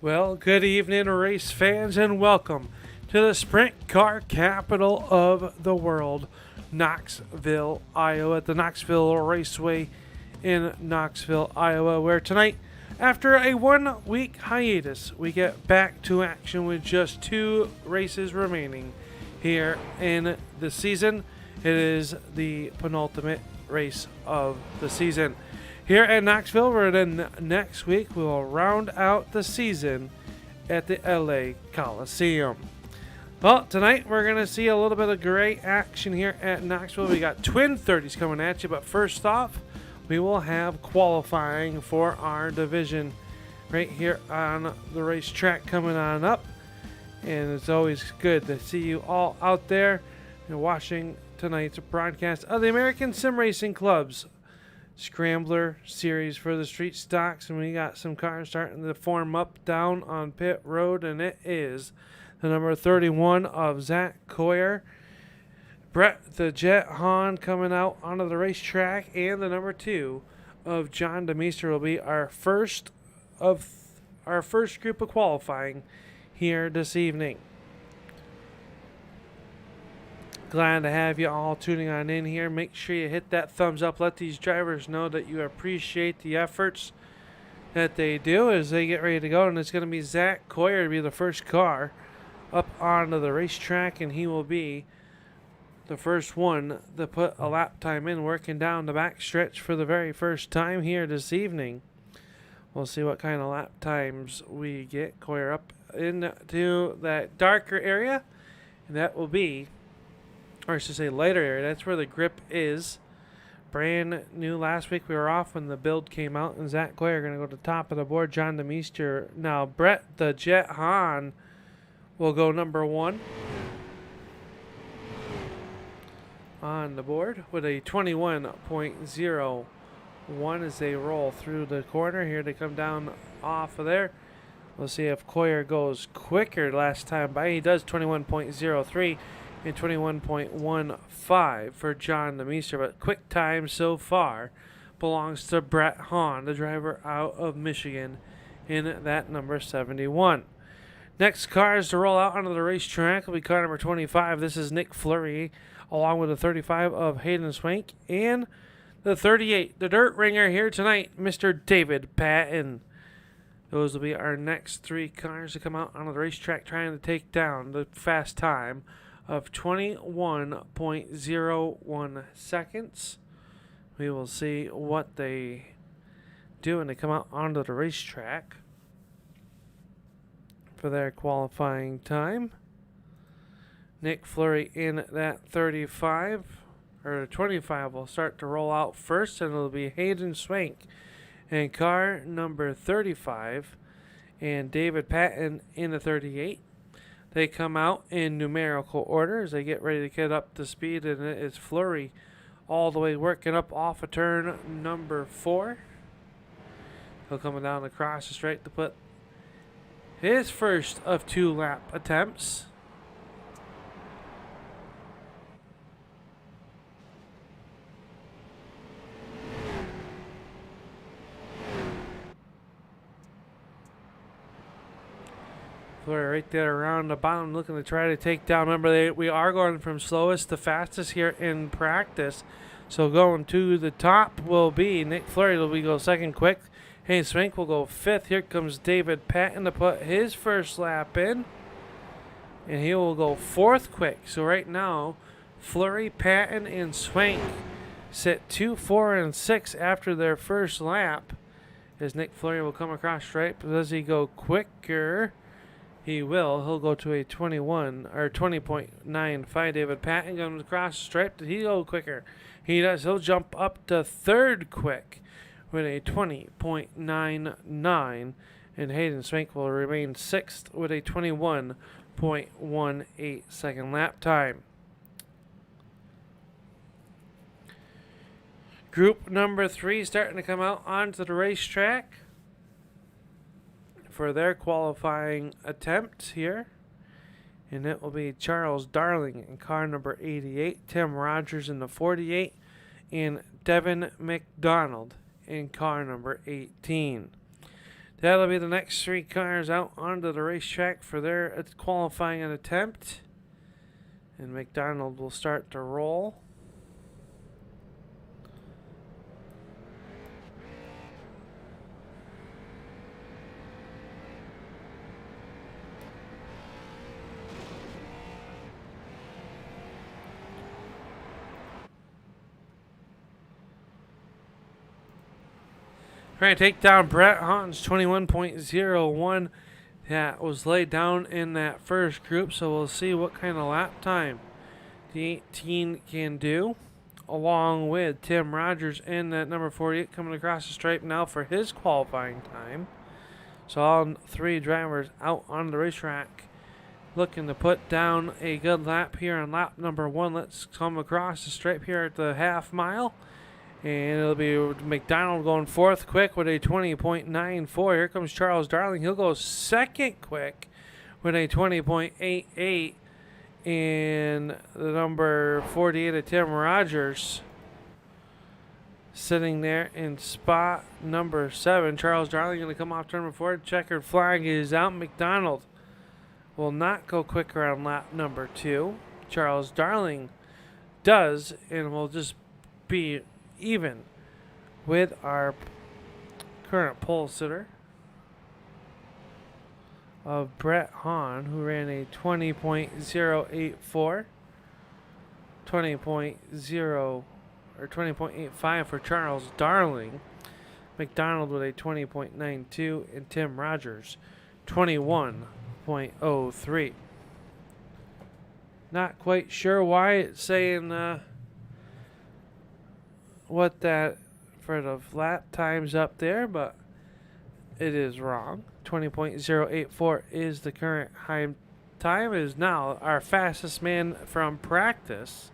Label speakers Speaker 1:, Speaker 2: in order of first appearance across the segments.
Speaker 1: Well, good evening, race fans, and welcome to the sprint car capital of the world, Knoxville, Iowa, at the Knoxville Raceway in Knoxville, Iowa, where tonight, after a 1 week hiatus, we get back to action with just 2 races remaining here in the season. It is the penultimate race of the season. Here at Knoxville, where then next week we will round out the season at the LA Coliseum. Well, tonight we're going to see a little bit of great action here at Knoxville. We got twin 30s coming at you, but first off, we will have qualifying for our division right here on the racetrack coming on up. And it's always good to see you all out there and watching tonight's broadcast of the American Sim Racing Club's Scrambler Series for the street stocks. And we got some cars starting to form up down on pit road, and it is the number 31 of Zach Coyer, Brett the Jet Hahn coming out onto the racetrack, and the number 2 of John DeMeester will be our first group of qualifying here this evening. Glad to have you all tuning on in here. Make sure you hit that thumbs up. Let these drivers know that you appreciate the efforts that they do as they get ready to go. And it's going to be Zach Coyer to be the first car up onto the racetrack, and he will be the first one to put a lap time in, working down the back stretch for the very first time here this evening. We'll see what kind of lap times we get. Coyer up into that darker area, and that will be, or I should say lighter area. That's where the grip is. Brand new last week. We were off when the build came out, and Zach Coyer going to go to the top of the board. John DeMeester. Now, Brett the Jet Hahn will go number 1 on the board with a 21.01 as they roll through the corner. Here they come down off of there. We'll see if Coyer goes quicker last time by. He does 21.03. and 21.15 for John DeMeester, but quick time so far belongs to Brett Hahn, the driver out of Michigan, in that number 71. Next cars to roll out onto the racetrack will be car number 25. This is Nick Fleury, along with the 35 of Hayden Swank, and the 38, the dirt ringer here tonight, Mr. David Patton. Those will be our next 3 cars to come out onto the racetrack trying to take down the fast time of 21.01 seconds. We will see what they do when they come out onto the racetrack for their qualifying time. Nick Fleury in that 35, or 25 will start to roll out first, and it'll be Hayden Swank in car number 35 and David Patton in the 38. They come out in numerical order as they get ready to get up to speed, and it is Fleury all the way working up off of turn number 4. He'll come down across the straight to put his first of 2 lap attempts. Fleury right there around the bottom looking to try to take down. Remember, we are going from slowest to fastest here in practice. So going to the top will be Nick Fleury. Will go second quick. Hayden Swank will go 5th. Here comes David Patton to put his first lap in. And he will go 4th quick. So right now, Fleury, Patton, and Swank sit 2, 4, and 6 after their first lap. As Nick Fleury will come across straight. But does he go quicker? He will. He'll go to a 21 or 20.95. David Patton comes across the stripe. Did he go quicker? He does. He'll jump up to 3rd quick with a 20.99. And Hayden Swank will remain 6th with a 21.18 second lap time. Group number 3 starting to come out onto the racetrack for their qualifying attempt here. And it will be Charles Darling in car number 88, Tim Rogers in the 48, and Devin McDonald in car number 18. That'll be the next 3 cars out onto the racetrack for their qualifying attempt. And McDonald will start to roll. Trying to take down Brett Hahn's 21.01. That was laid down in that first group, so we'll see what kind of lap time the 18 can do, along with Tim Rogers in that number 48 coming across the stripe now for his qualifying time. So all 3 drivers out on the racetrack looking to put down a good lap here on lap number 1. Let's come across the stripe here at the half mile. And it'll be McDonald going 4th quick with a 20.94. Here comes Charles Darling. He'll go 2nd quick with a 20.88. And the number 48 of Tim Rogers sitting there in spot number 7. Charles Darling going to come off turn number 4. Checkered flag is out. McDonald will not go quicker on lap number 2. Charles Darling does, and will just be even with our current pole sitter of Brett Hahn, who ran a 20.084, 20.85 for Charles Darling. McDonald with a 20.92, and Tim Rogers 21.03. Not quite sure why it's saying what that for the lap times up there, but it is wrong. 20.084 is the current high time. Is now our fastest man from practice,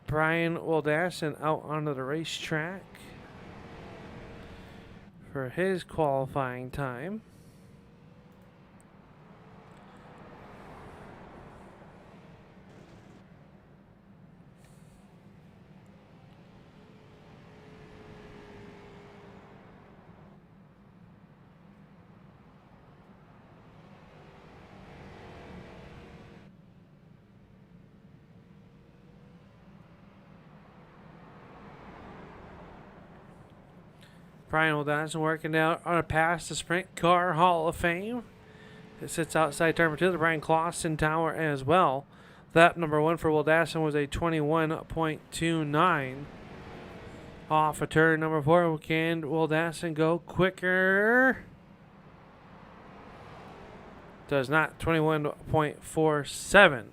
Speaker 1: Brian Wildassin, out onto the racetrack for his qualifying time. Brian Wildassin working out on a pass to Sprint Car Hall of Fame. It sits outside turn number 2. The Brian Clausen Tower as well. Lap number 1 for Wildassin was a 21.29. Off of turn number 4, can Wildassin go quicker? Does not. 21.47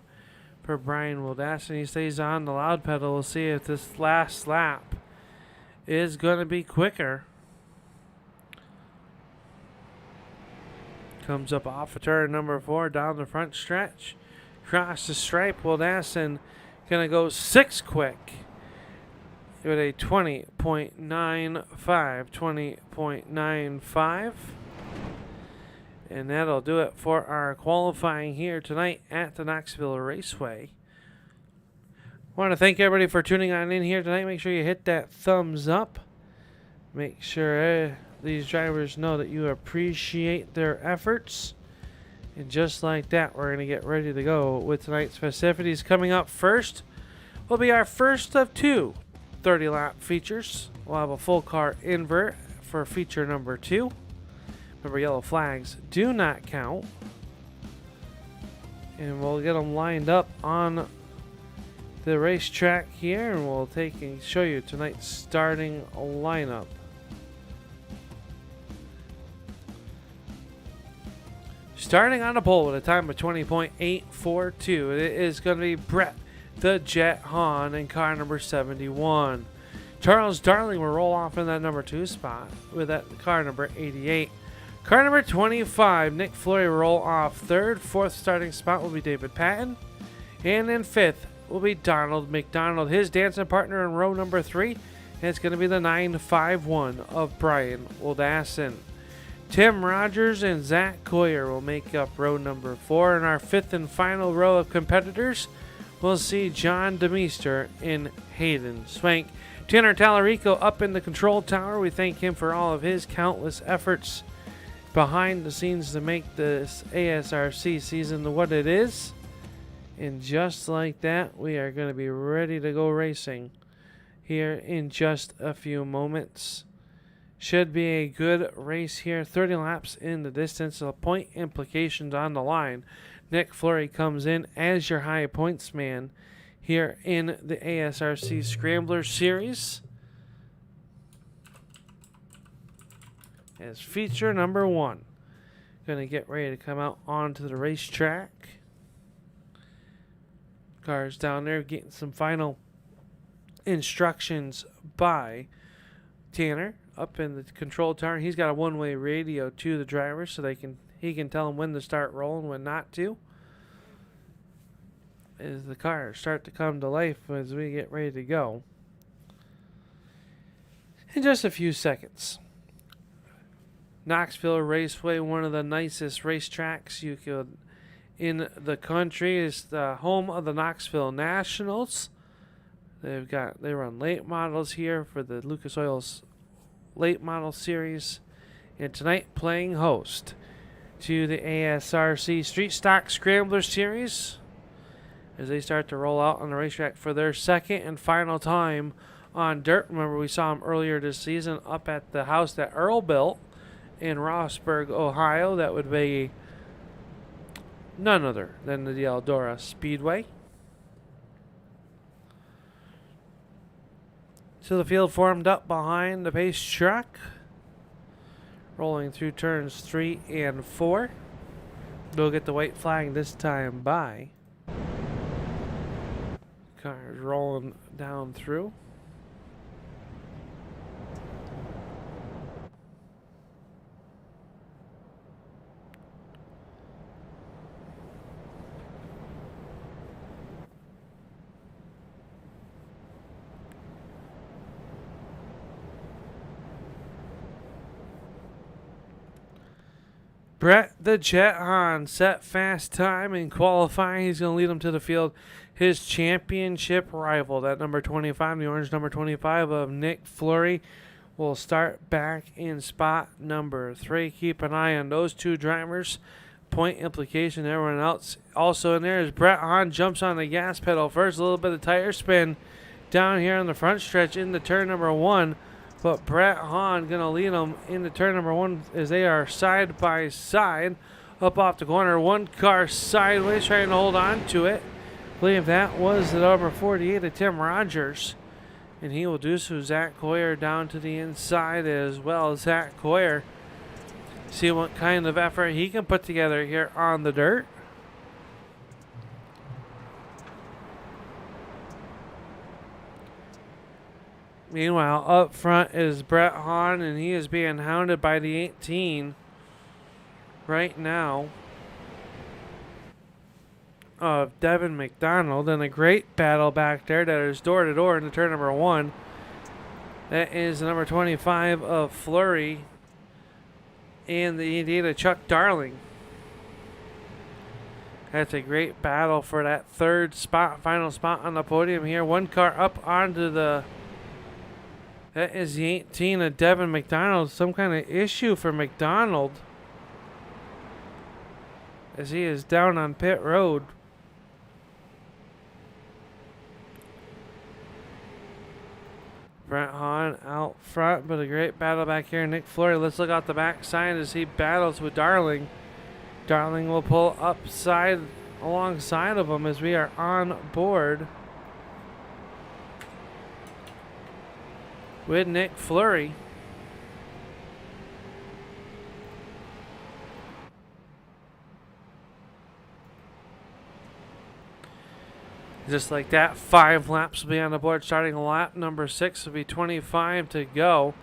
Speaker 1: for Brian Wildassin. He stays on the loud pedal. We'll see if this last lap is going to be quicker. Comes up off of turn number 4 down the front stretch. Across the stripe, Wildassin going to go 6 quick with a 20.95. 20.95. And that'll do it for our qualifying here tonight at the Knoxville Raceway. I want to thank everybody for tuning on in here tonight. Make sure you hit that thumbs up. Make sure these drivers know that you appreciate their efforts. And just like that, we're going to get ready to go with tonight's festivities. Coming up first will be our first of 2 30-lap features. We'll have a full car invert for feature number 2. Remember, yellow flags do not count. And we'll get them lined up on the racetrack here, and we'll take and show you tonight's starting lineup. Starting on the pole with a time of 20.842, it is going to be Brett the Jet Hahn in car number 71. Charles Darling will roll off in that number 2 spot with that car number 88. Car number 25, Nick Flory will roll off 3rd. 4th starting spot will be David Patton. And then 5th will be Donald McDonald, his dancing partner in row number 3. And it's going to be the 951 of Brian Wildassin. Tim Rogers and Zach Coyer will make up row number 4. In our 5th and final row of competitors, we'll see John DeMeester in Hayden Swank. Tanner Tallarico up in the control tower. We thank him for all of his countless efforts behind the scenes to make this ASRC season what it is. And just like that, we are going to be ready to go racing here in just a few moments. Should be a good race here. 30 laps in the distance. So point implications on the line. Nick Fleury comes in as your high points man here in the ASRC Scrambler Series. As feature number 1. Going to get ready to come out onto the racetrack. Cars down there getting some final instructions by Tanner up in the control tower. He's got a one-way radio to the driver so he can tell them when to start rolling, when not to. As the cars start to come to life as we get ready to go. In just a few seconds. Knoxville Raceway, one of the nicest racetracks you could in the country, is the home of the Knoxville Nationals. They run late models here for the Lucas Oil's late model series, and tonight playing host to the ASRC Street Stock Scrambler Series as they start to roll out on the racetrack for their second and final time on dirt. Remember, we saw them earlier this season up at the house that Earl built in Rossburg, Ohio. That would be none other than the Eldora Speedway. So the field formed up behind the pace truck, rolling through turns 3 and 4. They'll get the white flag this time by. Cars rolling down through. Brett the Jet Hahn set fast time in qualifying. He's going to lead them to the field. His championship rival, that number 25, the orange number 25 of Nick Fleury, will start back in spot number 3. Keep an eye on those two drivers. Point implication, everyone else also in there is Brett Hahn jumps on the gas pedal first. A little bit of tire spin down here on the front stretch into turn number 1. But Brett Hahn going to lead them into turn number 1 as they are side by side up off the corner. One car sideways trying to hold on to it. I believe that was the number 48 of Tim Rogers. And he will do so. Zach Coyer down to the inside as well. Zach Coyer, see what kind of effort he can put together here on the dirt. Meanwhile, up front is Brett Hahn, and he is being hounded by the 18 right now of Devin McDonald. And a great battle back there that is door-to-door into turn number 1. That is the number 25 of Fleury and the Indiana Chuck Darling. That's a great battle for that third spot, final spot on the podium here. One car up onto the... That is the 18 of Devin McDonald. Some kind of issue for McDonald as he is down on pit road. Brett Hahn out front, but a great battle back here. Nick Fleury, let's look out the backside as he battles with Darling. Darling will pull upside alongside of him as we are on board with Nick Fleury. Just like that, 5 laps will be on the board. Starting lap number 6 will be 25 to go.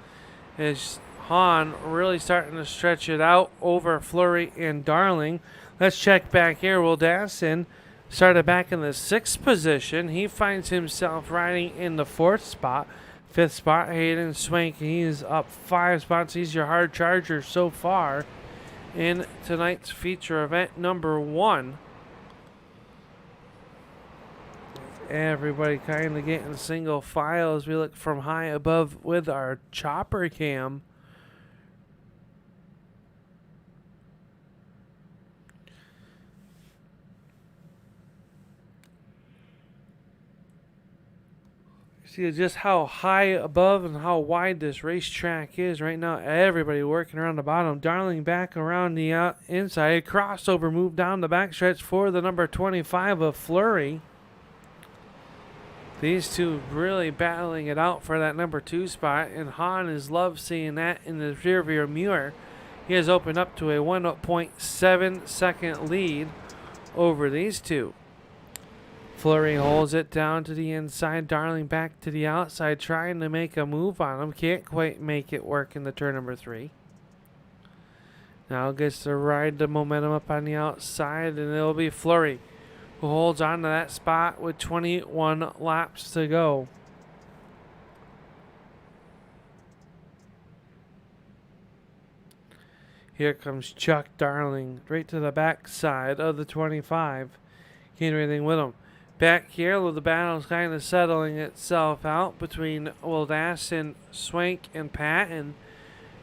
Speaker 1: As Hahn really starting to stretch it out over Fleury and Darling. Let's check back here. Will Dassin started back in the 6th position. He finds himself riding in the 4th spot. 5th spot, Hayden Swank. He's up 5 spots. He's your hard charger so far in tonight's feature event number 1. Everybody kind of getting single file as we look from high above with our chopper cam. See just how high above and how wide this racetrack is right now. Everybody working around the bottom. Darling back around the inside. Crossover move down the backstretch for the number 25 of Flurry. These two really battling it out for that number 2 spot, and Hahn is love seeing that in the rearview mirror. He has opened up to a 1.7 second lead over these two. Flurry holds it down to the inside. Darling back to the outside, trying to make a move on him. Can't quite make it work in the turn number 3. Now gets to ride the momentum up on the outside, and it'll be Flurry who holds on to that spot with 21 laps to go. Here comes Chuck Darling right to the back side of the 25. Can't do anything with him. Back here, the battle's kind of settling itself out between Wildassen, Swank, and Patton.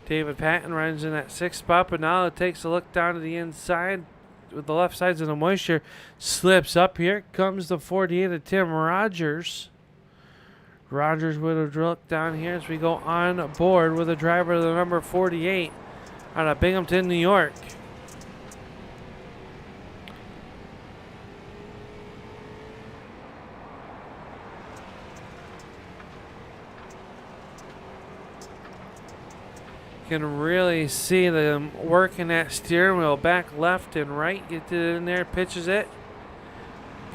Speaker 1: David Patton runs in that 6th spot, but now it takes a look down to the inside with the left sides of the moisture. Slips up. Here comes the 48 of Tim Rogers. Rogers with a look down here as we go on board with a driver of the number 48 out of Binghamton, New York. Can really see them working that steering wheel back left and right. Get it in there, pitches it.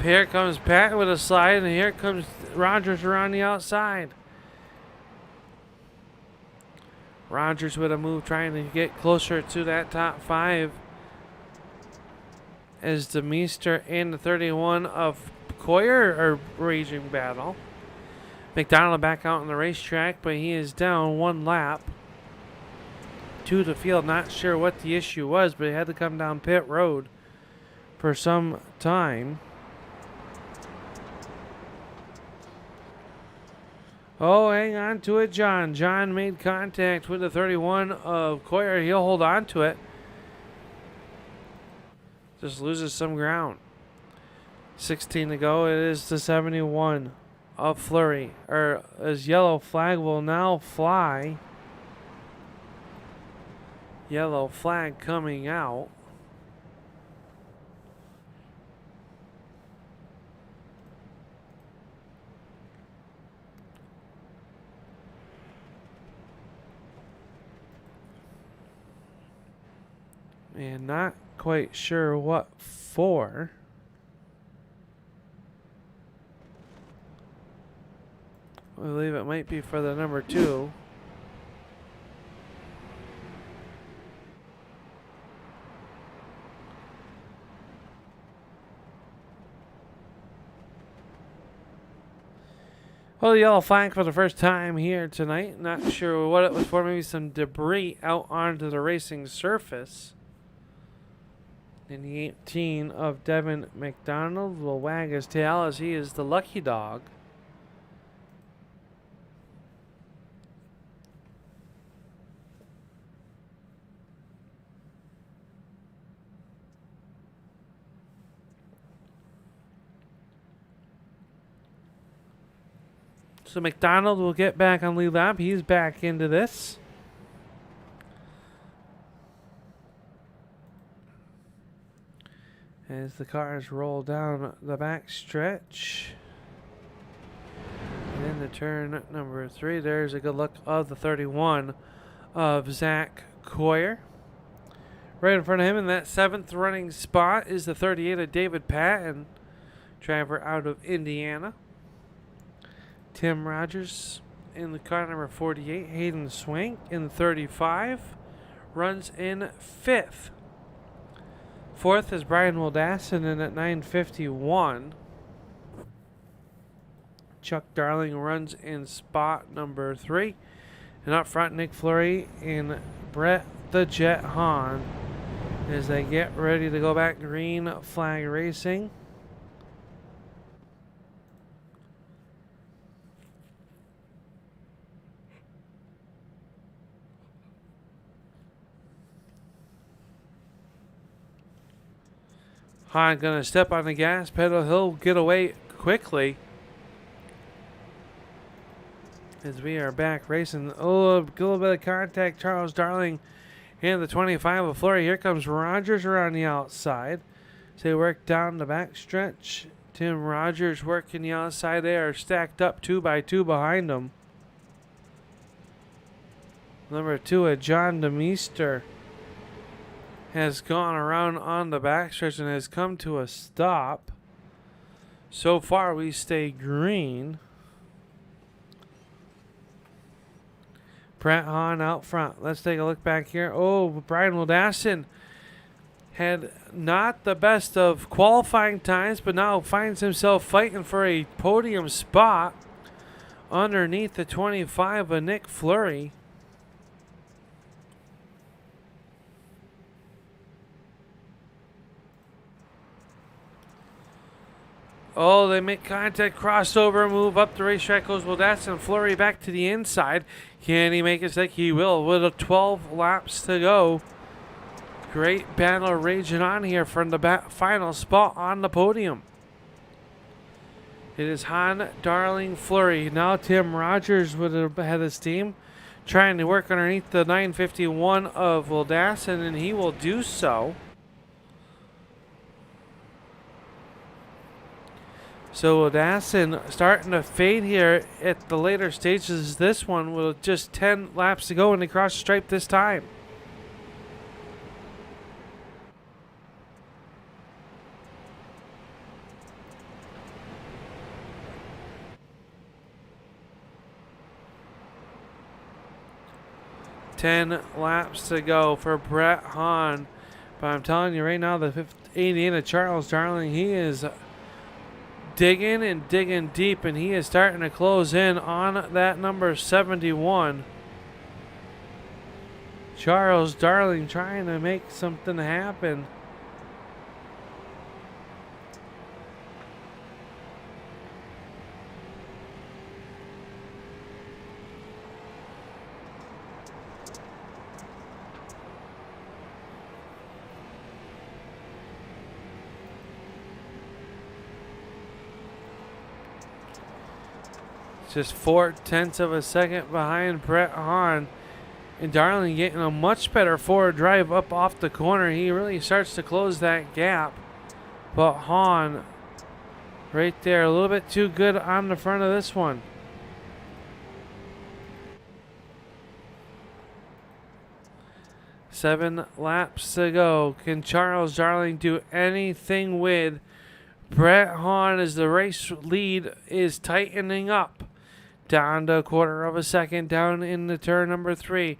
Speaker 1: Here comes Pat with a slide, and here comes Rogers around the outside. Rogers with a move trying to get closer to that top 5 as the Meester and the 31 of Coyer are raging battle. McDonald back out on the racetrack, but he is down 1 lap to the field. Not sure what the issue was, but he had to come down pit road for some time. Oh, hang on to it, John. John made contact with the 31 of Coyer. He'll hold on to it. Just loses some ground. 16 to go. It is the 71 of Flurry. His yellow flag will now fly. Yellow flag coming out. And not quite sure what for. I believe it might be for the number 2. Well, the yellow flag for the first time here tonight. Not sure what it was for. Maybe some debris out onto the racing surface. And the 18 of Devin McDonald will wag his tail as he is the lucky dog. So McDonald will get back on lead lap. He's back into this. As the cars roll down the back stretch. And in the turn number 3, there's a good look of the 31 of Zach Coyer. Right in front of him in that 7th running spot is the 38 of David Patton, driver out of Indiana. Tim Rogers in the car number 48. Hayden Swank in the 35. Runs in 5th. 4th is Brian Wildassen in at 9:51. Chuck Darling runs in spot number 3. And up front, Nick Flurry and Brett the Jet Hahn as they get ready to go back green flag racing. Hahn gonna step on the gas pedal. He'll get away quickly. As we are back racing. Oh, a little bit of contact. Charles Darling in the 25 of Flurry. Here comes Rogers around the outside. So they work down the back stretch. Tim Rogers working the outside. They are stacked up 2 by 2 behind them. Number 2, John DeMeester, has gone around on the backstretch and has come to a stop. So far, we stay green. Brett Hahn out front. Let's take a look back here. Oh, Brian Wildassin had not the best of qualifying times, but now finds himself fighting for a podium spot underneath the 25 of Nick Fleury. Oh, they make contact, crossover, move up the racetrack, goes Wildassin. Fleury back to the inside. Can he make it? Like he will, with 12 laps to go. Great battle raging on here from the final spot on the podium. It is Hahn, Darling, Fleury. Now Tim Rogers would have had his team trying to work underneath the 951 of Wildassin, and he will do so. So Wildassin starting to fade here at the later stages. This one with just 10 laps to go, and they cross the stripe this time. Ten laps to go for Brett Hahn. But I'm telling you right now, the 88 of Charles Darling, he is digging and digging deep, and he is starting to close in on that number 71. Charles Darling trying to make something happen. Just 0.4 of a second behind Brett Hahn. And Darling getting a much better forward drive up off the corner. He really starts to close that gap. But Hahn right there, a little bit too good on the front of this one. Seven laps to go. Can Charles Darling do anything with Brett Hahn as the race lead is tightening up? Down to 1/4 of a second, down in the turn number 3.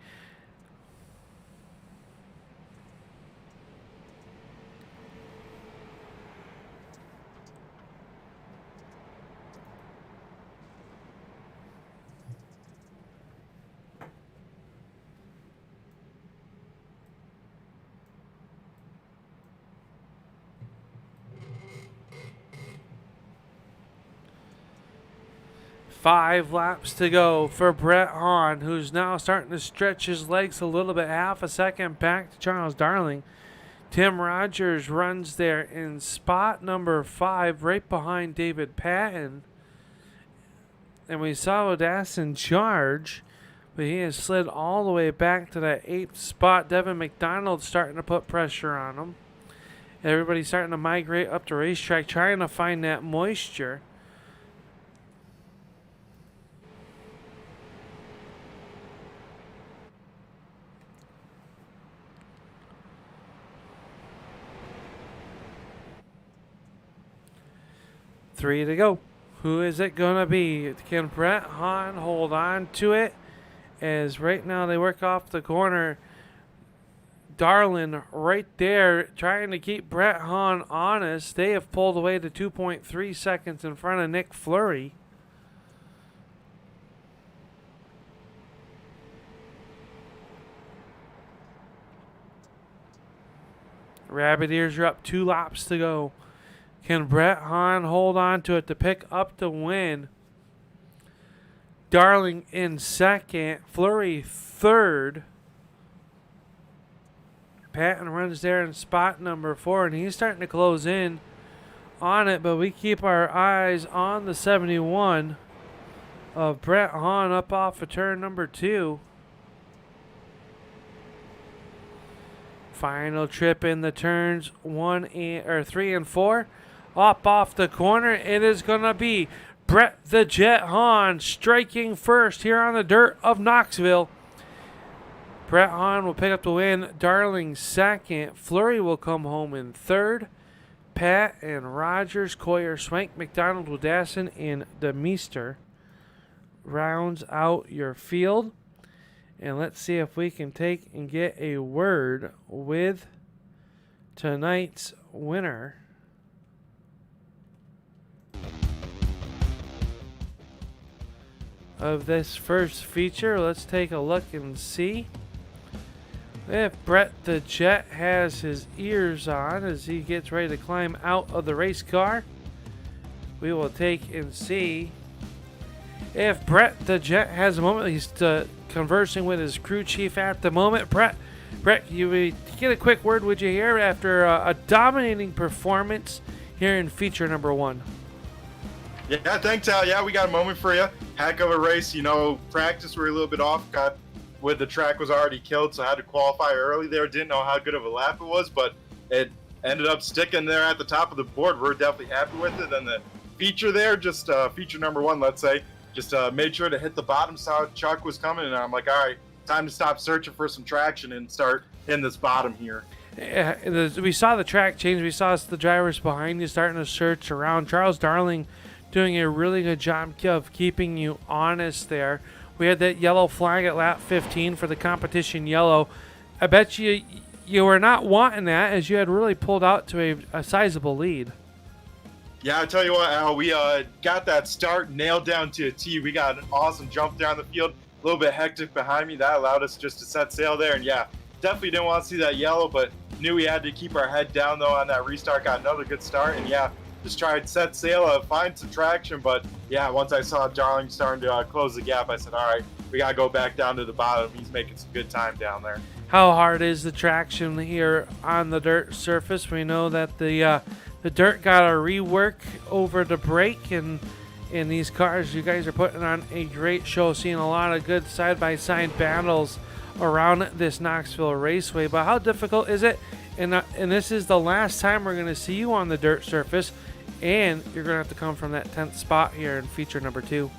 Speaker 1: Five laps to go for Brett Hahn, who's now starting to stretch his legs a little bit. Half a second back to Charles Darling. Tim Rogers runs there in spot number 5, right behind David Patton. And we saw Wildassin charge, but he has slid all the way back to that 8th spot. Devin McDonald starting to put pressure on him. Everybody's starting to migrate up the racetrack, trying to find that moisture. Three to go. Who is it going to be? Can Brett Hahn hold on to it? As right now they work off the corner. Darling right there trying to keep Brett Hahn honest. They have pulled away to 2.3 seconds in front of Nick Fleury. Rabbit ears are up. 2 laps to go. Can Brett Hahn hold on to it to pick up the win? Darling in second. Fleury third. Patton runs there in spot number 4, and he's starting to close in on it, but we keep our eyes on the 71 of Brett Hahn up off of turn number 2. Final trip in the turns 3 and 4. Up off the corner, it is going to be Brett the Jet Hahn striking first here on the dirt of Knoxville. Brett Hahn will pick up the win. Darling second. Fleury will come home in third. Pat and Rogers, Coyer, Swank, McDonald, Wildassin, and DeMeester rounds out your field. And let's see if we can take and get a word with tonight's winner. Of this first feature, let's take a look and see if Brett the Jet has his ears on as he gets ready to climb out of the race car. We will take and see if Brett the Jet has a moment. He's conversing with his crew chief at the moment. Brett, you would get a quick word, would you, here after a dominating performance here in feature number 1?
Speaker 2: Yeah, thanks, Al. Yeah, we got a moment for you. Heck of a race. You know, practice were a little bit off. Got with the track was already killed, so I had to qualify early there. Didn't know how good of a lap it was, but it ended up sticking there at the top of the board. We're definitely happy with it. And the feature there, just feature number 1, let's say, just made sure to hit the bottom. Saw Chuck was coming, and I'm like, all right, time to stop searching for some traction and start hitting this bottom here.
Speaker 1: Yeah, we saw the track change. We saw the drivers behind you starting to search around. Charles Darling doing a really good job of keeping you honest there. We had that yellow flag at lap 15 for the competition yellow. I bet you were not wanting that, as you had really pulled out to a sizable lead.
Speaker 2: Yeah, I tell you what, Al, we got that start nailed down to a T. We got an awesome jump down the field, a little bit hectic behind me. That allowed us just to set sail there. And yeah, definitely didn't want to see that yellow, but knew we had to keep our head down though on that restart. Got another good start, and yeah, just tried set sail, find some traction. But yeah, once I saw Darling starting to close the gap, I said, all right, we got to go back down to the bottom. He's making some good time down there.
Speaker 1: How hard is the traction here on the dirt surface? We know that the dirt got a rework over the brake, and in these cars, you guys are putting on a great show, seeing a lot of good side-by-side battles around this Knoxville Raceway. But how difficult is it? And this is the last time we're going to see you on the dirt surface, and you're going to have to come from that 10th spot here in feature number 2.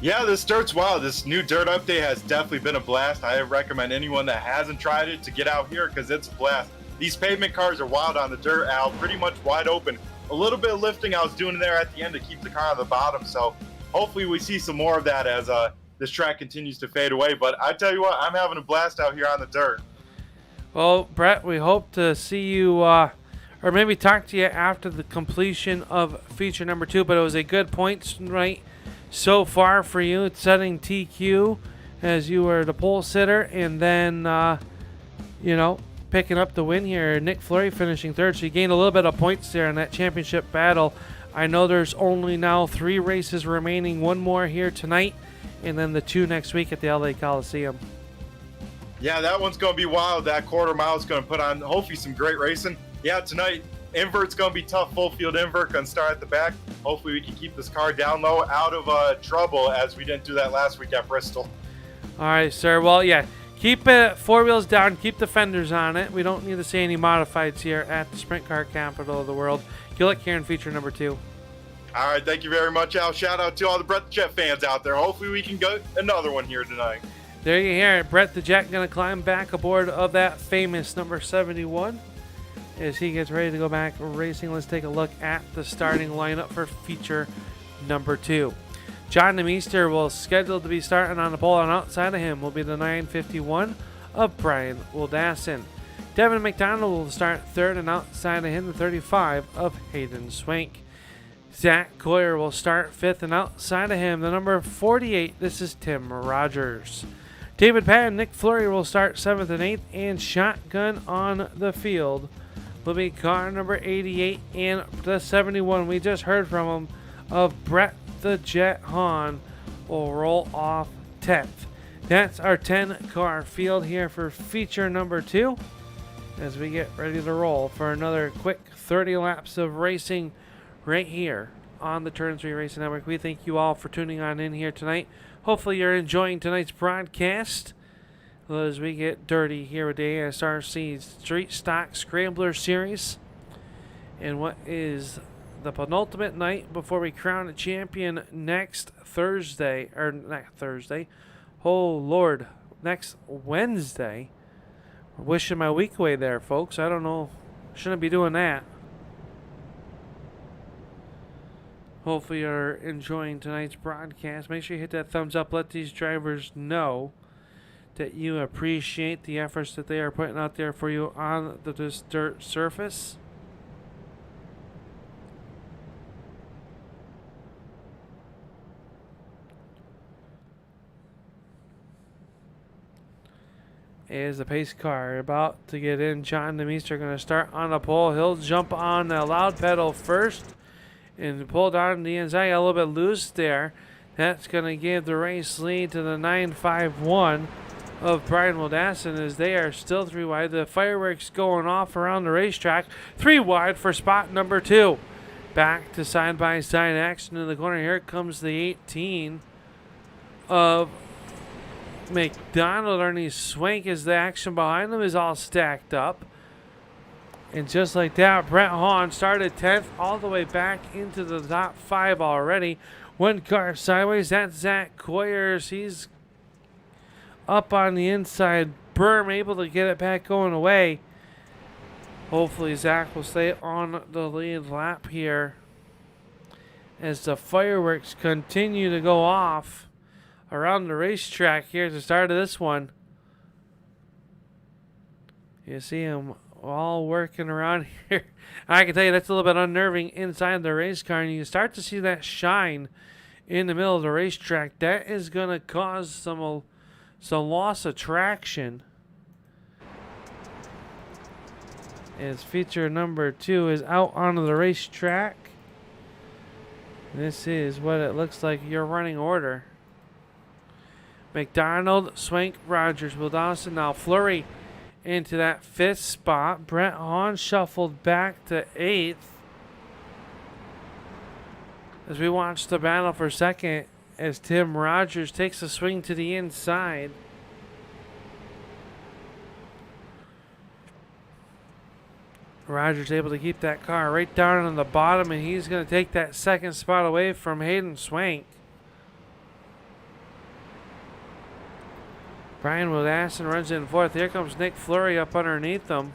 Speaker 2: Yeah, this dirt's wild. This new dirt update has definitely been a blast. I recommend anyone that hasn't tried it to get out here because it's a blast. These pavement cars are wild on the dirt, Al, pretty much wide open. A little bit of lifting I was doing there at the end to keep the car on the bottom, so hopefully we see some more of that as this track continues to fade away. But I tell you what, I'm having a blast out here on the dirt.
Speaker 1: Well, Brett, we hope to see you, or maybe talk to you after the completion of feature number 2, but it was a good points night so far for you. It's setting TQ as you were the pole sitter, and then, picking up the win here. Nick Fleury finishing third, so you gained a little bit of points there in that championship battle. I know there's only now 3 races remaining, 1 more here tonight, and then the 2 next week at the LA Coliseum.
Speaker 2: Yeah, that one's going to be wild. That quarter mile is going to put on hopefully some great racing. Yeah, tonight, invert's going to be tough. Full field invert going to start at the back. Hopefully we can keep this car down low, out of trouble, as we didn't do that last week at Bristol.
Speaker 1: All right, sir. Well, yeah, keep it 4 wheels down. Keep the fenders on it. We don't need to see any modifieds here at the Sprint Car Capital of the World. Good luck here in feature number 2.
Speaker 2: All right, thank you very much, Al. Shout out to all the Brett the Jet fans out there. Hopefully we can get another one here tonight.
Speaker 1: There you hear it. Brett the Jet going to climb back aboard of that famous number 71 as he gets ready to go back racing. Let's take a look at the starting lineup for feature number 2. John DeMeester will schedule to be starting on the pole, and outside of him will be the 951 of Brian Wildassin. Devin McDonald will start third, and outside of him the 35 of Hayden Swank. Zach Coyer will start fifth, and outside of him the number 48, this is Tim Rogers. David Patton and Nick Fleury will start 7th and 8th, and shotgun on the field will be car number 88 and the 71 we just heard from him of Brett the Jet Hahn will roll off 10th. That's our 10 car field here for feature number 2. as we get ready to roll for another quick 30 laps of racing right here on the Turn 3 Racing Network. We thank you all for tuning on in here tonight. Hopefully you're enjoying tonight's broadcast as we get dirty here with the ASRC Street Stock Scrambler Series and what is the penultimate night before we crown a champion next Thursday, or not Thursday, oh Lord, next Wednesday. We're wishing my week away there, folks. I don't know, shouldn't be doing that. Hopefully you're enjoying tonight's broadcast. Make sure you hit that thumbs up. Let these drivers know that you appreciate the efforts that they are putting out there for you on this dirt surface. Is the pace car about to get in. John DeMeester going to start on the pole. He'll jump on the loud pedal first and pull down the inside. A little bit loose there. That's going to give the race lead to the 951 of Brian Wildassin as they are still 3 wide. The fireworks going off around the racetrack. 3 wide for spot number 2. Back to side-by-side action in the corner. Here comes the 18 of McDonald. Ernie Swank as the action behind them is all stacked up. And just like that, Brett Hahn started 10th all the way back into the top 5 already. 1 car sideways. That's Zach Coyers. He's up on the inside berm, able to get it back going away. Hopefully Zach will stay on the lead lap here as the fireworks continue to go off around the racetrack here at the start of this one. You see them all working around here. I can tell you that's a little bit unnerving inside the race car, and you start to see that shine in the middle of the racetrack. That is going to cause some loss of traction. As feature number 2 is out onto the racetrack. This is what it looks like your running order. McDonald, Swank, Rogers, Wildassin, now Flurry into that 5th spot. Brett Hahn shuffled back to 8th. As we watch the battle for 2nd as Tim Rogers takes a swing to the inside. Rogers able to keep that car right down on the bottom, and he's going to take that 2nd spot away from Hayden Swank. Brian Wildassin runs in 4th. Here comes Nick Fleury up underneath them.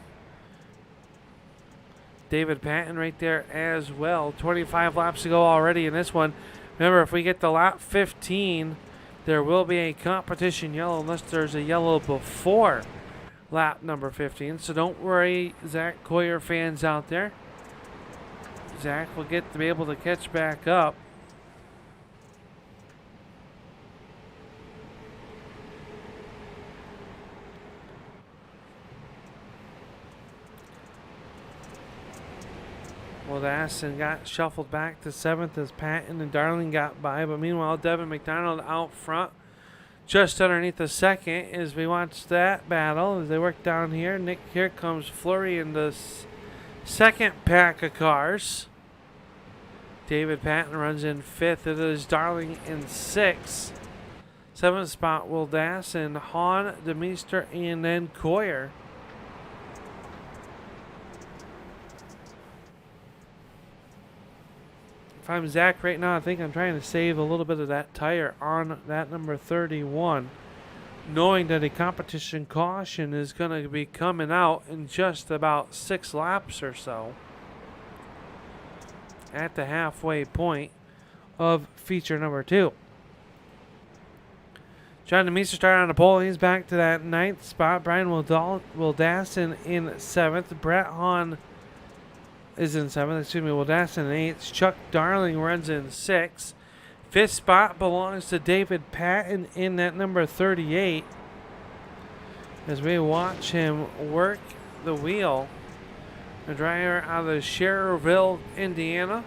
Speaker 1: David Patton right there as well. 25 laps to go already in this one. Remember, if we get to lap 15, there will be a competition yellow unless there's a yellow before lap number 15. So don't worry, Zach Coyer fans out there. Zach will get to be able to catch back up. Wildassin got shuffled back to 7th as Patton and Darling got by. But meanwhile, Devin McDonald out front just underneath the 2nd as we watch that battle as they work down here. Here comes Fleury in the 2nd pack of cars. David Patton runs in 5th. It is Darling in 6th. 7th spot, Wildassin, Hahn, DeMeester, and then Coyer. If I'm Zach right now, I think I'm trying to save a little bit of that tire on that number 31, knowing that a competition caution is going to be coming out in just about 6 laps or so at the halfway point of feature number 2. John DeMeester started on the pole. He's back to that 9th spot. Brian Wildassin in 7th. Brett Hahn is in 7th. Wildassin in 8th. Chuck Darling runs in 6th. 5th spot belongs to David Patton in that number 38. As we watch him work the wheel. The driver out of Schererville, Indiana.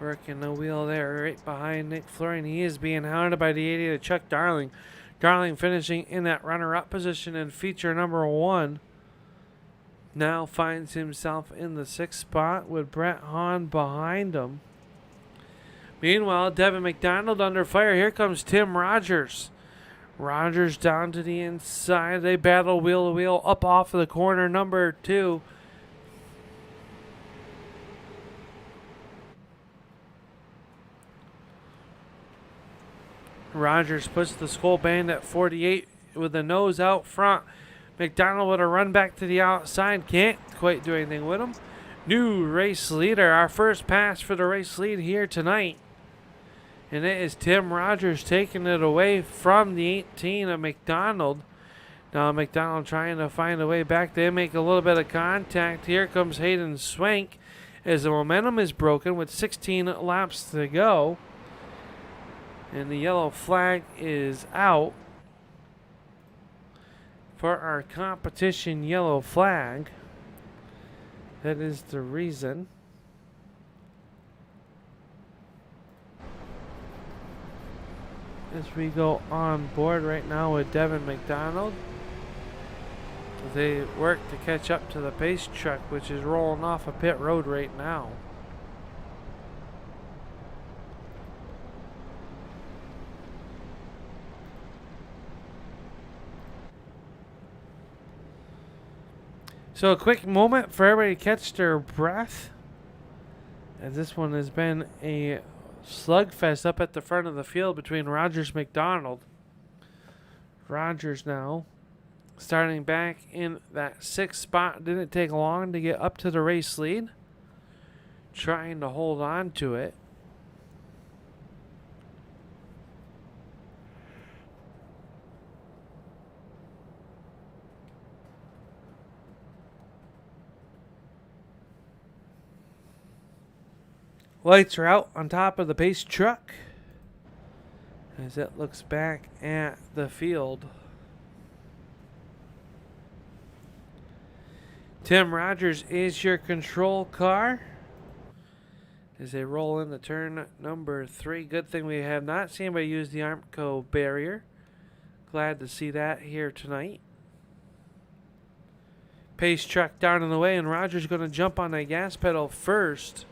Speaker 1: Working the wheel there right behind Nick Fleury, and he is being hounded by the 88 of Chuck Darling. Darling finishing in that runner-up position in feature number 1. Now finds himself in the 6th spot with Brett Hahn behind him. Meanwhile, Devin McDonald under fire. Here comes Tim Rogers. Rogers down to the inside. They battle wheel to wheel up off of the corner number 2. Rogers puts the Skull Band at 48 with the nose out front. McDonald with a run back to the outside. Can't quite do anything with him. New race leader. Our first pass for the race lead here tonight. And it is Tim Rogers taking it away from the 18 of McDonald. Now McDonald trying to find a way back. They make a little bit of contact. Here comes Hayden Swank as the momentum is broken with 16 laps to go. And the yellow flag is out for our competition yellow flag. That is the reason. As we go on board right now with Devin McDonald. They work to catch up to the pace truck, which is rolling off a pit road right now. So a quick moment for everybody to catch their breath, as this one has been a slugfest up at the front of the field between Rogers and McDonald. Rogers now starting back in that 6th spot. Didn't take long to get up to the race lead. Trying to hold on to it. Lights are out on top of the pace truck as it looks back at the field. Tim Rogers is your control car as they roll into turn number 3. Good thing we have not seen anybody use the Armco barrier. Glad to see that here tonight. Pace truck down in the way, and Rogers going to jump on the gas pedal first.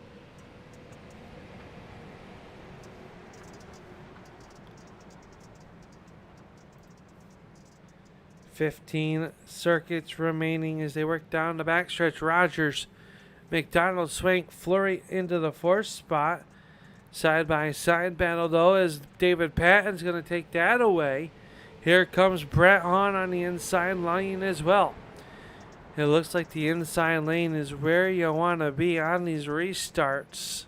Speaker 1: $15 circuits remaining as they work down the backstretch. Rogers, McDonald, Swank, Fleury into the 4th spot. Side by side battle though as David Patton's going to take that away. Here comes Brett Hahn on the inside lane as well. It looks like the inside lane is where you want to be on these restarts.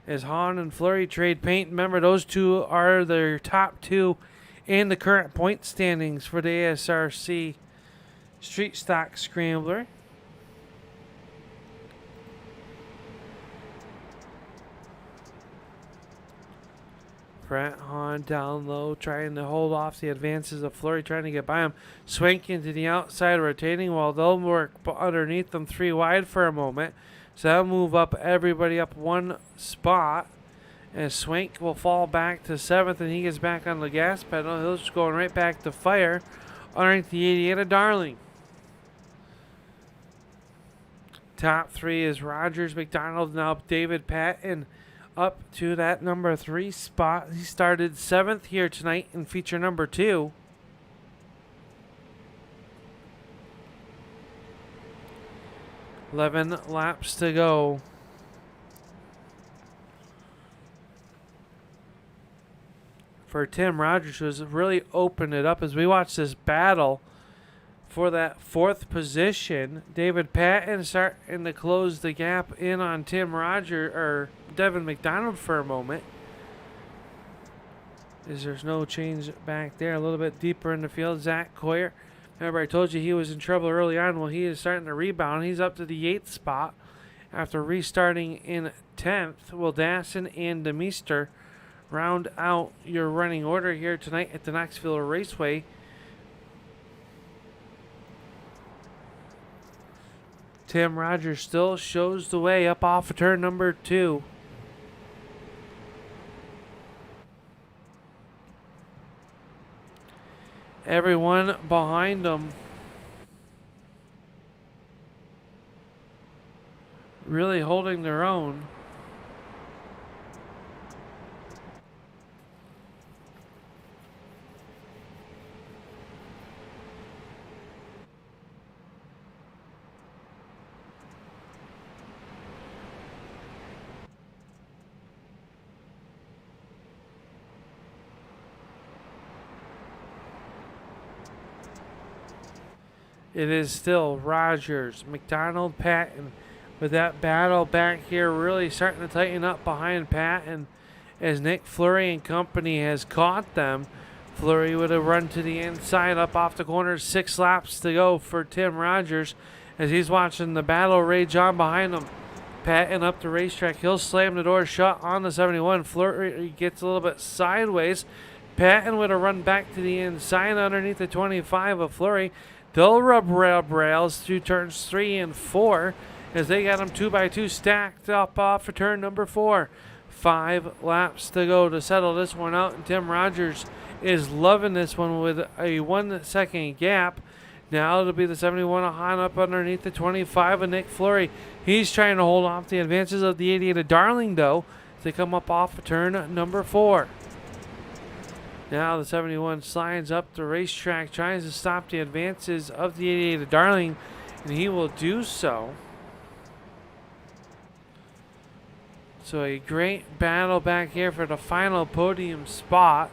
Speaker 1: As Hahn and Fleury trade paint. Remember, those two are their top 2 in the current point standings for the ASRC Street Stock Scrambler. Brett Hahn down low, trying to hold off the advances of Fleury, trying to get by him. Swank into the outside, rotating while they'll work underneath them 3 wide for a moment. So that'll move up everybody up 1 spot. And Swank will fall back to 7th, and he gets back on the gas pedal. He's going right back to fire underneath the 88 of Darling. Top 3 is Rogers, McDonald, now David Patton up to that number 3 spot. He started 7th here tonight in feature number 2. $11 laps to go. For Tim Rogers, who's really opened it up as we watch this battle for that 4th position. David Patton starting to close the gap in on Tim Rogers or Devin McDonald for a moment. As there's no change back there. A little bit deeper in the field, Zach Coyer. Remember, I told you he was in trouble early on. Well, he is starting to rebound. He's up to the 8th spot after restarting in 10th. Will Dasson and DeMeester round out your running order here tonight at the Knoxville Raceway. Tim Rogers still shows the way up off of turn number 2. Everyone behind him really holding their own. It is still Rogers, McDonald, Patton, with that battle back here really starting to tighten up behind Patton as Nick Fleury and company has caught them. Fleury would have run to the inside up off the corner. 6 laps to go for Tim Rogers as he's watching the battle rage on behind him. Patton up the racetrack. He'll slam the door shut on the 71. Fleury gets a little bit sideways. Patton would have run back to the inside underneath the 25 of Fleury. They'll rub rails through turns 3 and 4 as they got them 2x2 stacked up off of turn number 4. 5 laps to go to settle this one out, and Tim Rogers is loving this one with a 1 second gap. Now it'll be the 71 of Hahn up underneath the 25 of Nick Fleury. He's trying to hold off the advances of the 88 of Darling, though, as they come up off of turn number 4. Now the 71 slides up the racetrack, tries to stop the advances of the 88 of Darling, and he will do so. So a great battle back here for the final podium spot.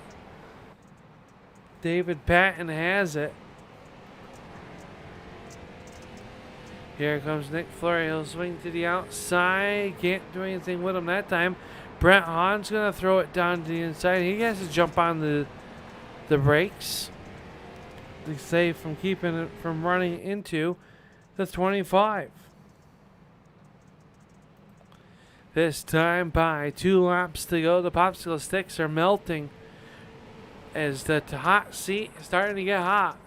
Speaker 1: David Patton has it. Here comes Nick Fleury. He'll swing to the outside. Can't do anything with him that time. Brett Hahn's going to throw it down to the inside. He has to jump on the brakes to save from keeping it from running into the 25. This time by 2 laps to go. The popsicle sticks are melting as the hot seat is starting to get hot.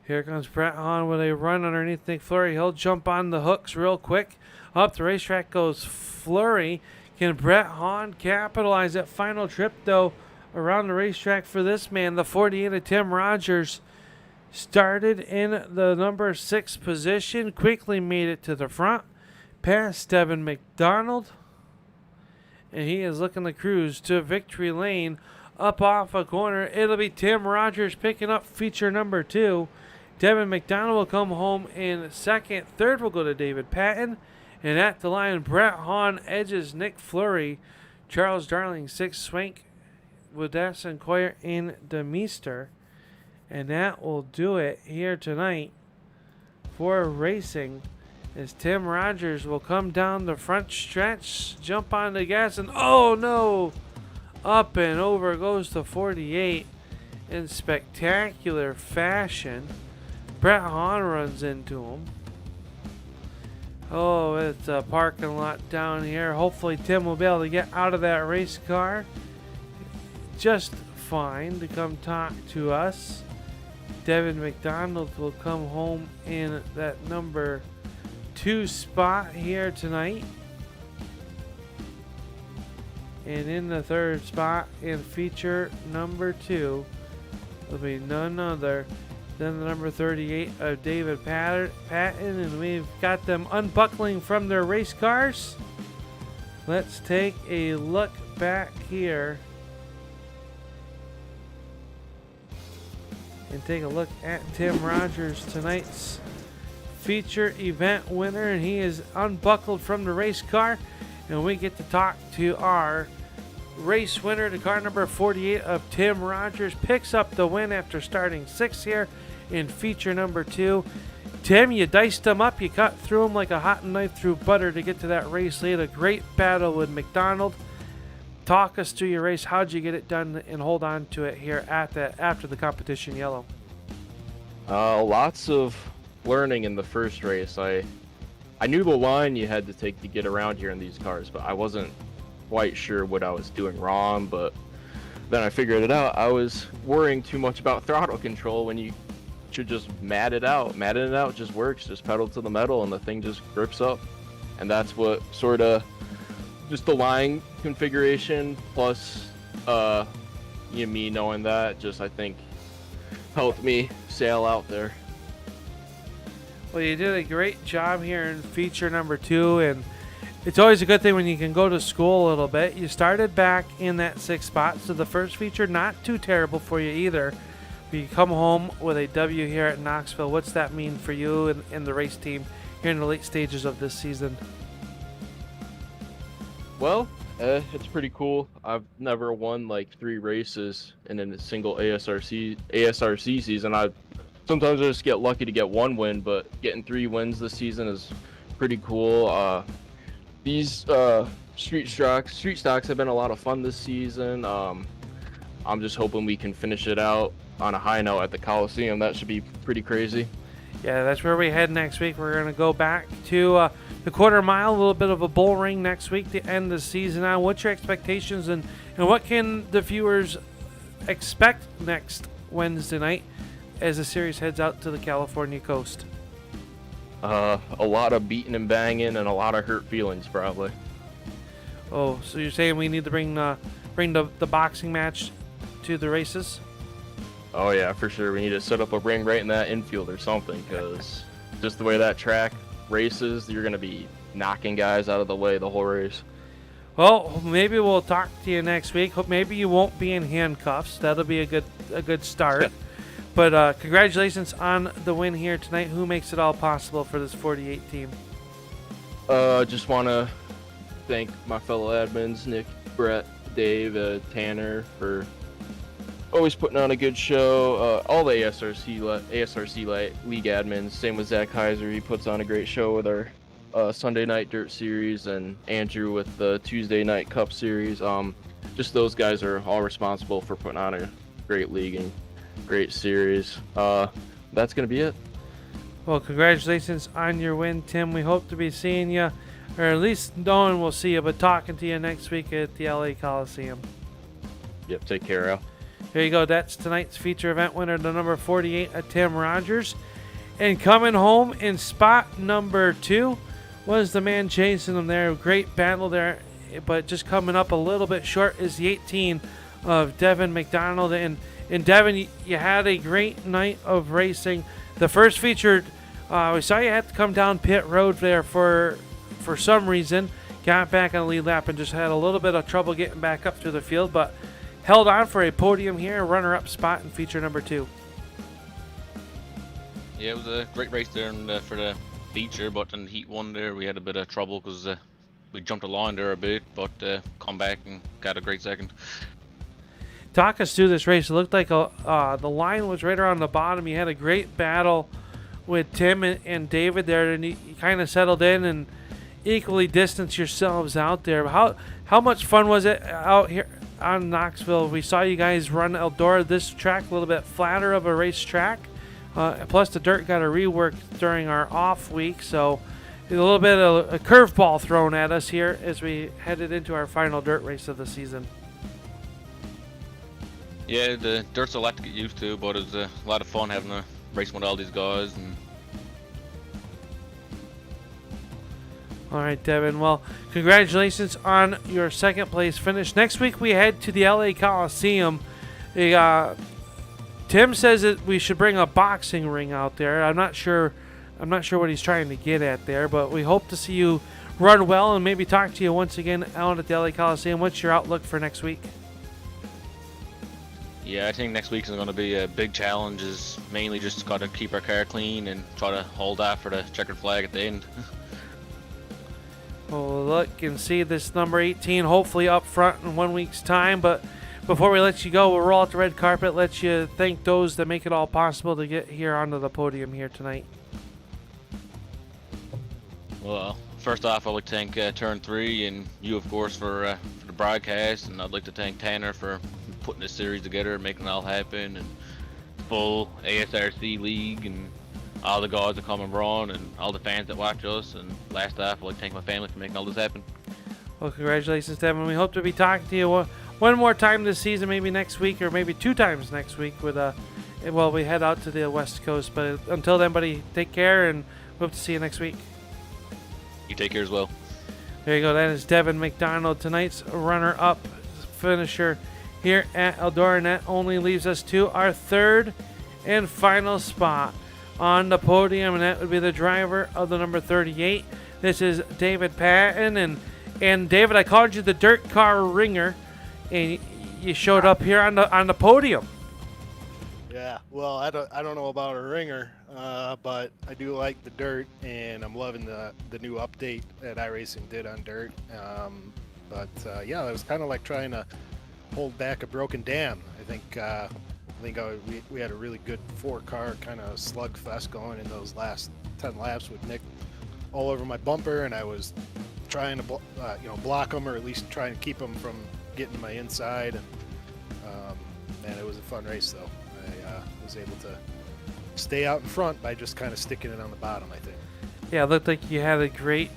Speaker 1: Here comes Brett Hahn with a run underneath Nick Fleury. He'll jump on the hooks real quick. Up the racetrack goes Fleury. Can Brett Hahn capitalize that final trip, though, around the racetrack for this man? The 48 of Tim Rogers started in the number 6 position. Quickly made it to the front. Past Devin McDonald. And he is looking to cruise to victory lane up off a corner. It'll be Tim Rogers picking up feature number 2. Devin McDonald will come home in second. Third will go to David Patton. And at the line, Brett Hahn edges Nick Fleury. Charles Darling, 6 Swank, Woodess and Coyer in Demeester. And that will do it here tonight for racing as Tim Rogers will come down the front stretch, jump on the gas, and oh no! Up and over goes the 48 in spectacular fashion. Brett Hahn runs into him. Oh, it's a parking lot down here. Hopefully Tim will be able to get out of that race car just fine to come talk to us. Devin McDonald will come home in that number 2 spot here tonight. And in the 3rd spot in feature number 2 will be none other than the number 38 of David Patton. And we've got them unbuckling from their race cars. Let's take a look back here and take a look at Tim Rogers, tonight's feature event winner, and he is unbuckled from the race car, and we get to talk to our race winner. The car number 48 of Tim Rogers picks up the win after starting 6th here in feature number 2. Tim, you diced him up, you cut through him like a hot knife through butter to get to that race lead. A great battle with McDonald. Talk us through your race. How'd you get it done and hold on to it here after the competition yellow?
Speaker 3: Lots of learning in the first race. I knew the line you had to take to get around here in these cars, but I wasn't quite sure what I was doing wrong. But then I figured it out. I was worrying too much about throttle control when you should just mat it out. Matting it out just works. Just pedal to the metal and the thing just grips up. And that's what sort of just the line configuration plus me knowing that just I think helped me sail out there.
Speaker 1: Well, you did a great job here in feature number 2, and it's always a good thing when you can go to school a little bit. You started back in that 6th spot, so the first feature not too terrible for you either. But you come home with a W here at Knoxville. What's that mean for you and the race team here in the late stages of this season?
Speaker 3: Well, it's pretty cool. I've never won like 3 races in a single ASRC season. Sometimes I just get lucky to get 1 win, but getting 3 wins this season is pretty cool. These street stocks have been a lot of fun this season. I'm just hoping we can finish it out on a high note at the Coliseum. That should be pretty crazy.
Speaker 1: Yeah, that's where we head next week. We're going to go back to the quarter mile, a little bit of a bull ring next week to end the season. Now, what's your expectations and what can the viewers expect next Wednesday night as the series heads out to the California coast?
Speaker 3: A lot of beating and banging and a lot of hurt feelings, probably.
Speaker 1: Oh, so you're saying we need to bring the boxing match to the races?
Speaker 3: Oh yeah, for sure. We need to set up a ring right in that infield or something, because just the way that track races, you're going to be knocking guys out of the way the whole race.
Speaker 1: Well, maybe we'll talk to you next week. Hope maybe you won't be in handcuffs. That'll be a good start. But congratulations on the win here tonight. Who makes it all possible for this 48 team?
Speaker 3: Just want to thank my fellow admins, Nick, Brett, Dave, Tanner, for always putting on a good show. All the ASRC league admins. Same with Zach Heiser. He puts on a great show with our Sunday night dirt series, and Andrew with the Tuesday night cup series. Just those guys are all responsible for putting on a great league and great series. That's gonna be it.
Speaker 1: Well, congratulations on your win, Tim. We hope to be seeing you, or at least knowing we'll see you, but talking to you next week at the LA Coliseum.
Speaker 3: Yep, take care, Al.
Speaker 1: There you go. That's tonight's feature event winner, the number 48, Tim Rogers. And coming home in spot number 2 was the man chasing him there. Great battle there, but just coming up a little bit short is the 18 of Devin McDonald. And Devin, you had a great night of racing. The first feature, we saw you had to come down pit road there for some reason. Got back on the lead lap and just had a little bit of trouble getting back up to the field, but held on for a podium here, runner-up spot in feature number 2.
Speaker 4: Yeah, it was a great race there for the feature, but in Heat 1 there we had a bit of trouble because we jumped a line there a bit, but come back and got a great second.
Speaker 1: Talk us through this race. It looked like the line was right around the bottom. You had a great battle with Tim and David there, and you kind of settled in and equally distanced yourselves out there. How much fun was it out here on Knoxville? We saw you guys run Eldora. This track a little bit flatter of a race track. Plus the dirt got a rework during our off week, so a little bit of a curveball thrown at us here as we headed into our final dirt race of the season.
Speaker 4: Yeah, the dirt's a lot to get used to, but it was a lot of fun having a race with all these guys. And
Speaker 1: all right, Devin. Well, congratulations on your second place finish. Next week we head to the LA Coliseum. Tim says that we should bring a boxing ring out there. I'm not sure what he's trying to get at there, but we hope to see you run well and maybe talk to you once again out at the LA Coliseum. What's your outlook for next week?
Speaker 4: yeah, I think next week is going to be a big challenge. Is mainly just got to keep our car clean and try to hold that for the checkered flag at the end.
Speaker 1: Well, look and see this number 18 hopefully up front in 1 week's time. But before we let you go, we'll roll out the red carpet, let you thank those that make it all possible to get here onto the podium here tonight.
Speaker 4: Well, first off, I'd like to thank Turn 3 and you, of course, for the broadcast. And I'd like to thank Tanner for putting this series together, making it all happen, and full ASRC league, and all the guys that come and run, and all the fans that watch us. And last off, I'd like to thank my family for making all this happen.
Speaker 1: Well, congratulations, Devin. We hope to be talking to you one more time this season, maybe next week, or maybe 2 times next week with we head out to the West Coast. But until then, buddy, take care, and we hope to see you next week.
Speaker 4: You take care as well.
Speaker 1: There you go. That is Devin McDonald, tonight's runner-up finisher here at Eldora. And that only leaves us to our third and final spot on the podium, and that would be the driver of the number 38. This is David Patton. And David, I called you the dirt car ringer, and you showed up here on the podium.
Speaker 5: Yeah, well, I don't know about a ringer, but I do like the dirt, and I'm loving the new update that iRacing did on dirt. Yeah, it was kind of like trying to hold back a broken dam. I think we had a really good 4-car kind of slugfest going in those last 10 laps with Nick all over my bumper, and I was trying to block them, or at least trying to keep them from getting my inside. And man, it was a fun race though. I was able to stay out in front by just kind of sticking it on the bottom, I think.
Speaker 1: Yeah, it looked like you had a great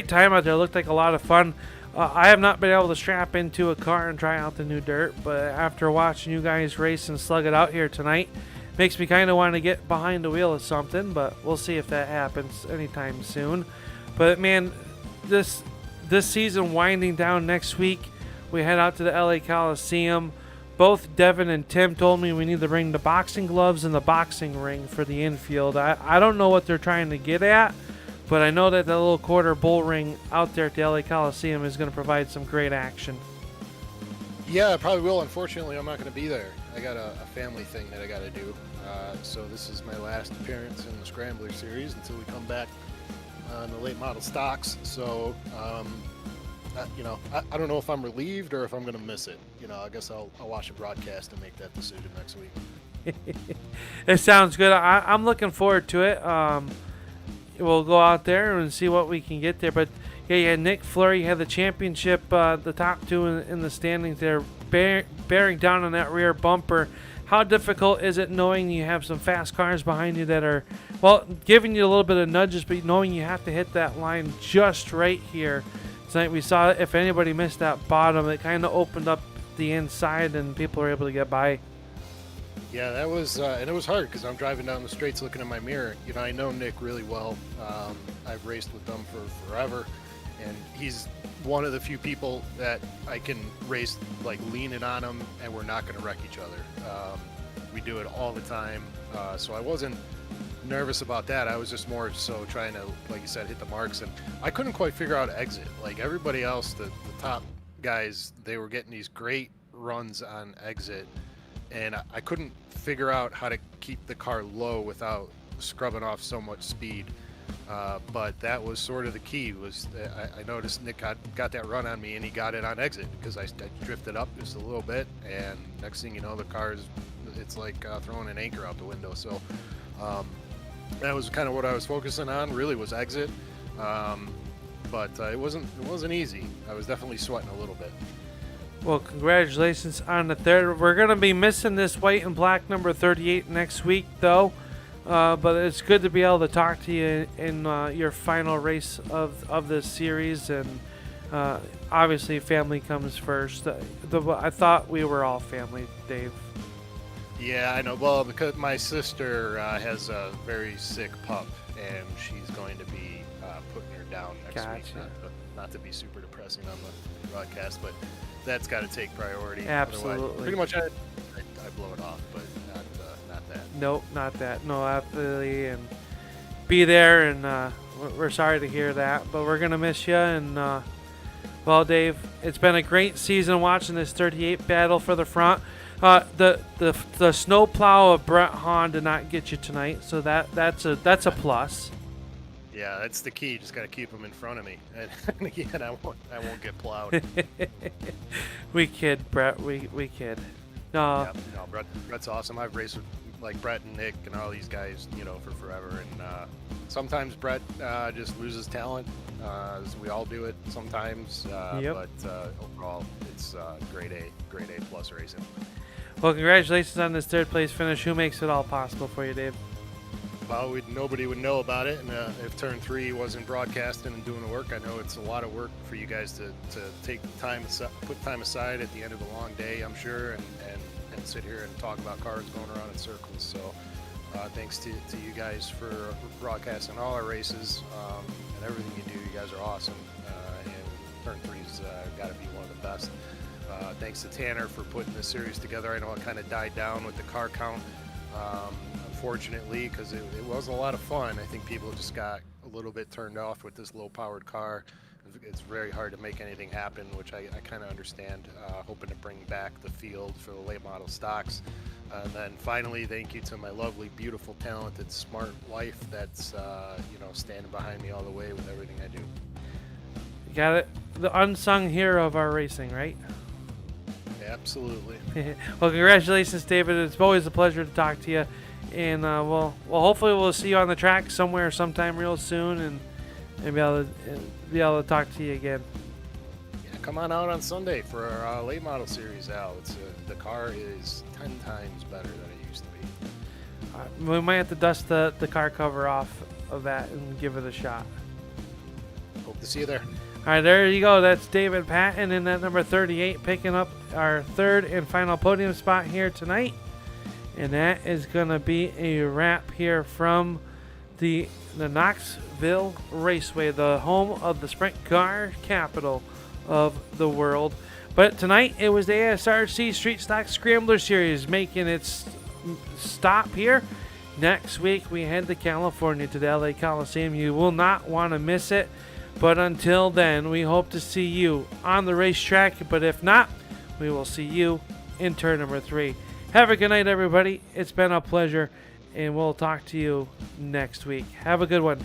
Speaker 1: time out there. It looked like a lot of fun. I have not been able to strap into a car and try out the new dirt, but after watching you guys race and slug it out here tonight, makes me kind of want to get behind the wheel of something, but we'll see if that happens anytime soon. But man, this season winding down next week, we head out to the LA Coliseum. Both Devin and Tim told me we need to bring the boxing gloves and the boxing ring for the infield. I don't know what they're trying to get at, but I know that the little quarter bull ring out there at the LA Coliseum is going to provide some great action.
Speaker 5: Yeah, I probably will. Unfortunately, I'm not going to be there. I got a family thing that I got to do. So this is my last appearance in the Scrambler Series until we come back on the late model stocks. So, I don't know if I'm relieved or if I'm going to miss it. I guess I'll watch a broadcast and make that decision next week.
Speaker 1: It sounds good. I'm looking forward to it. We'll go out there and see what we can get there. But yeah, you had Nick Fleury, had the championship, the top two in the standings there, bearing down on that rear bumper. How difficult is it knowing you have some fast cars behind you that are, well, giving you a little bit of nudges, but knowing you have to hit that line just right here? Tonight we saw if anybody missed that bottom, it kind of opened up the inside and people were able to get by.
Speaker 5: Yeah, that was, and it was hard because I'm driving down the straights looking in my mirror. I know Nick really well. I've raced with them for forever, and he's one of the few people that I can race like leaning on him and we're not going to wreck each other. We do it all the time, so I wasn't nervous about that. I was just more so trying to, like you said, hit the marks, and I couldn't quite figure out exit. Like everybody else, the top guys, they were getting these great runs on exit, and I couldn't figure out how to keep the car low without scrubbing off so much speed. But that was sort of the key. Was I noticed Nick got that run on me, and he got it on exit because I drifted up just a little bit, and next thing you know, the car it's like throwing an anchor out the window. So that was kind of what I was focusing on. Really was exit, but it wasn't easy. I was definitely sweating a little bit.
Speaker 1: Well, congratulations on the third. We're going to be missing this white and black number 38 next week, though. But it's good to be able to talk to you in your final race of this series. And obviously, family comes first. I thought we were all family, Dave.
Speaker 5: Yeah, I know. Well, because my sister has a very sick pup, and she's going to be putting her down next week. Not to be super depressing on the broadcast, but that's got to take priority.
Speaker 1: Absolutely.
Speaker 5: Otherwise, pretty much I blow it off, but not that.
Speaker 1: Nope, not that. No, absolutely. And be there, and we're sorry to hear that, but we're going to miss you. And, well, Dave, it's been a great season watching this 38 battle for the front. The snow plow of Brett Hahn did not get you tonight, so that's a plus.
Speaker 5: Yeah, that's the key. Just got to keep them in front of me, and again, I won't get plowed.
Speaker 1: We kid, Brett. We kid. No.
Speaker 5: Yeah, no, Brett's awesome. I've raced with like Brett and Nick and all these guys, for forever. And sometimes Brett just loses talent. We all do it sometimes.
Speaker 1: Yep.
Speaker 5: But overall, it's grade A plus racing.
Speaker 1: Well, congratulations on this third place finish. Who makes it all possible for you, Dave?
Speaker 5: Well, nobody would know about it, and if Turn 3 wasn't broadcasting and doing the work, I know it's a lot of work for you guys to take time, put time aside at the end of a long day, I'm sure, and sit here and talk about cars going around in circles. So thanks to you guys for broadcasting all our races and everything you do. You guys are awesome. Turn 3's got to be one of the best. Thanks to Tanner for putting this series together. I know it kind of died down with the car count, unfortunately, because it was a lot of fun. I think people just got a little bit turned off with this low-powered car. It's very hard to make anything happen, which I kind of understand. Hoping to bring back the field for the late model stocks. And then finally, thank you to my lovely, beautiful, talented, smart wife that's standing behind me all the way with everything I do.
Speaker 1: You got it. The unsung hero of our racing, right?
Speaker 5: Absolutely.
Speaker 1: Well, congratulations, David. It's always a pleasure to talk to you. And well, hopefully we'll see you on the track somewhere, sometime real soon, and be able to talk to you again.
Speaker 5: Yeah, come on out on Sunday for our late model series, Al. The car is 10 times better than it used to be.
Speaker 1: We might have to dust the car cover off of that and give it a shot.
Speaker 5: Hope to see you there.
Speaker 1: All right, there you go. That's David Patton in that number 38, picking up our third and final podium spot here tonight. And that is going to be a wrap here from the Knoxville Raceway, the home of the sprint car capital of the world. But tonight it was the ASRC Street Stock Scrambler Series making its stop here. Next week we head to California to the LA Coliseum. You will not want to miss it. But until then, we hope to see you on the racetrack. But if not, we will see you in turn number 3. Have a good night, everybody. It's been a pleasure, and we'll talk to you next week. Have a good one.